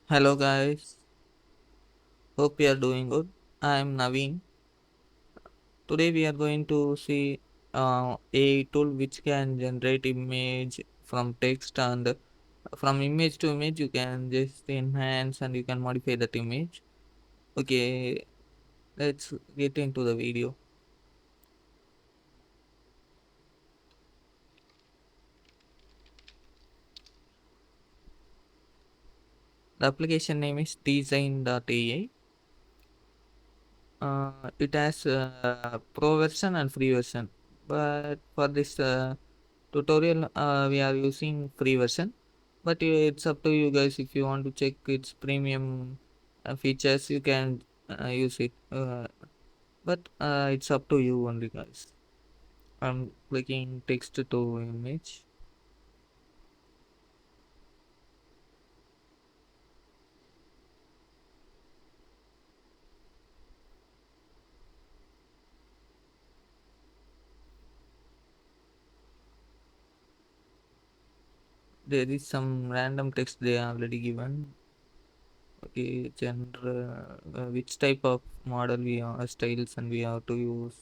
Hello guys, hope you are doing good. I am Naveen. Today we are going to see a tool which can generate image from text and from image to image you can just enhance and you can modify that image. Okay, let's get into the video. The application name is design.ai. It has pro version and free version, but for this tutorial we are using free version, but it's up to you guys. If you want to check its premium features you can use it, but it's up to you only guys. I'm clicking text to image. There is some random text they are already given. Okay, gender, which type of model we are styles and we have to use.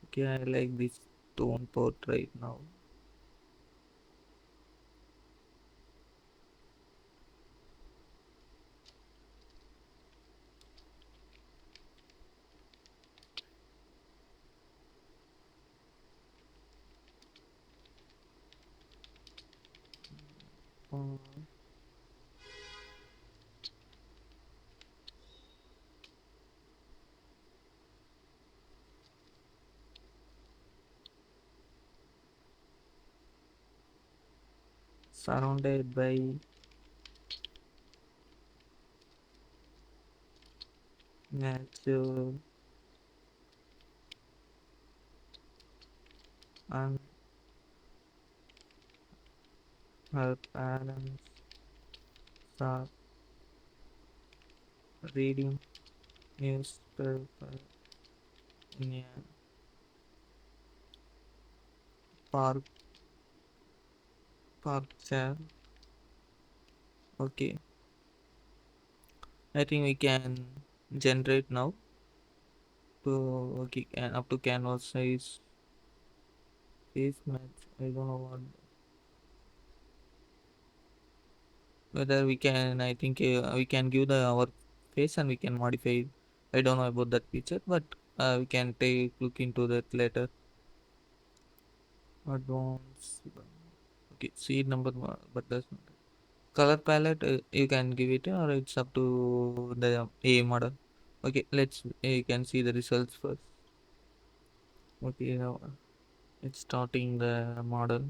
Okay, I like this tone port right now. Uh, Surrounded by nature and her parents are reading newspaper in a park chair. Okay, I think we can generate now to okay and up to canvas size face match. I don't know what whether we can. I think we can give the our face and we can modify it. I don't know about that feature, but we can take look into that later. Advanced. Okay, seed number one, but that's not. Color palette you can give it or it's up to the A model. Okay, let's you can see the results first. Okay, now it's starting the model.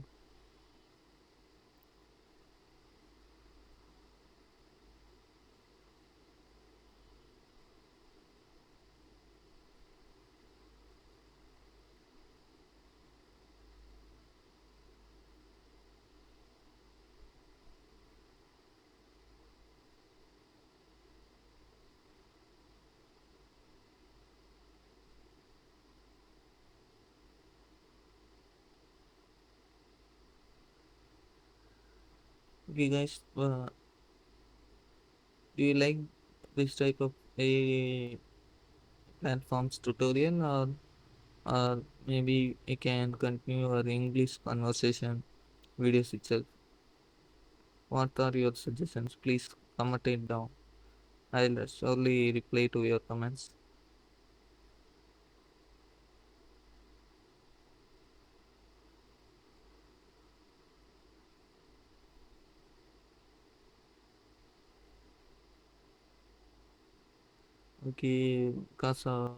Okay guys, do you like this type of a platforms tutorial or maybe you can continue our English conversation videos itself? What are your suggestions? Please comment it down. I'll surely reply to your comments. Okay, because of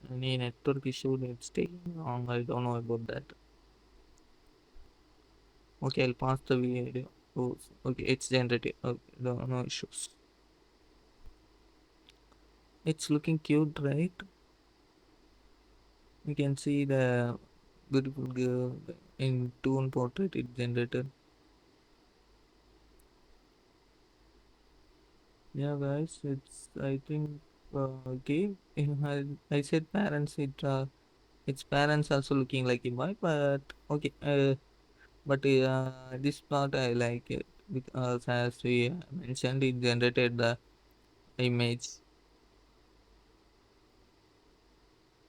any network issue, it's taking long. I don't know about that. Okay, I'll pass the video. Oh, okay, it's generated. Okay, no issues. It's looking cute, right? You can see the beautiful girl in tone portrait it generated. Yeah, guys, it's I think okay. I said parents. Its parents also looking like a boy, but okay. But this part I like it because as we mentioned, it generated the image.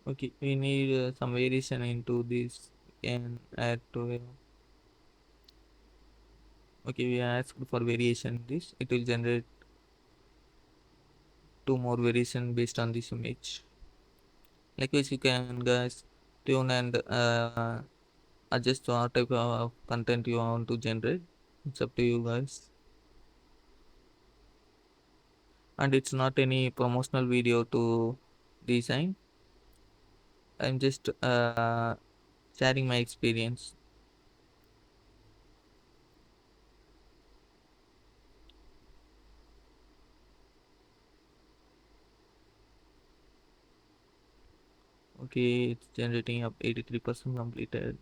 Okay, we need some variation into this. We can add to okay, we asked for variation in this. It will generate two more variation based on this image. Likewise, you can guys tune and adjust what type of content you want to generate. It's up to you guys. And it's not any promotional video to design. I'm just sharing my experience. Okay, it's generating up 83% completed.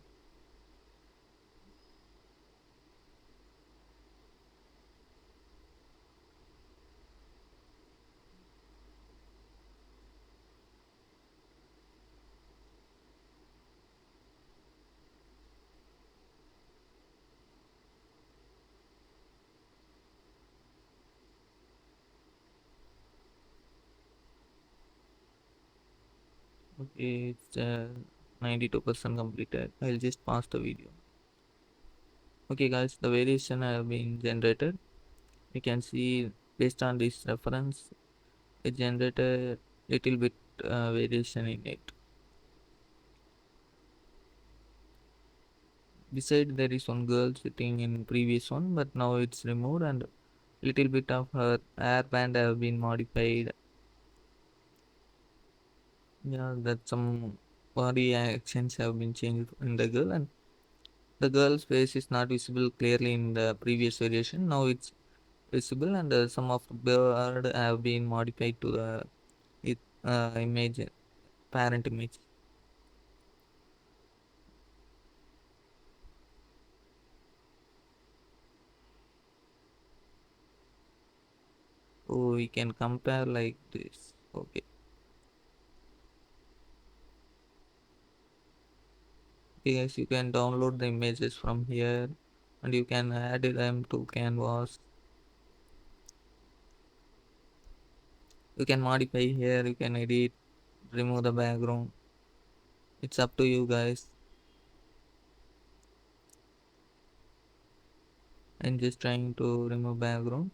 Okay, it's 92% completed. I'll just pause the video. Okay guys, the variation have been generated. You can see based on this reference, it generated little bit variation in it. Beside there is one girl sitting in previous one, but now it's removed and little bit of her hairband have been modified. Yeah, that some body actions have been changed in the girl, and the girl's face is not visible clearly in the previous variation. Now it's visible, and some of the bird have been modified to the image, parent image. So we can compare like this. Okay. Okay guys, you can download the images from here and you can add them to canvas. You can modify here, you can edit, remove the background. It's up to you guys. I'm just trying to remove background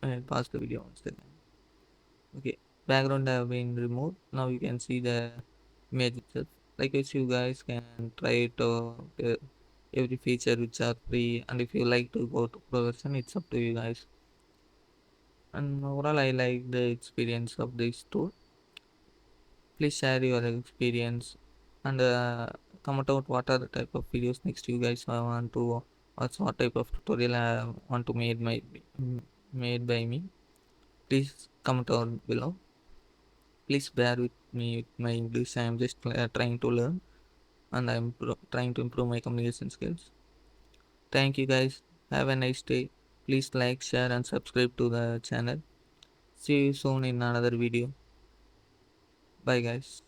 and pause the video once again. Okay, background have been removed. Now you can see the image itself. Like as you guys can try to every feature which are free, and if you like to go to pro version, it's up to you guys. And overall I like the experience of this tool. Please share your experience and comment out what are the type of videos next you guys want to watch, what type of tutorial I want to made by me. Please comment down below. Please bear with me with my English. I am just trying to learn, and I'm trying to improve my communication skills. Thank you guys. Have a nice day. Please like, share, and subscribe to the channel. See you soon in another video. Bye guys.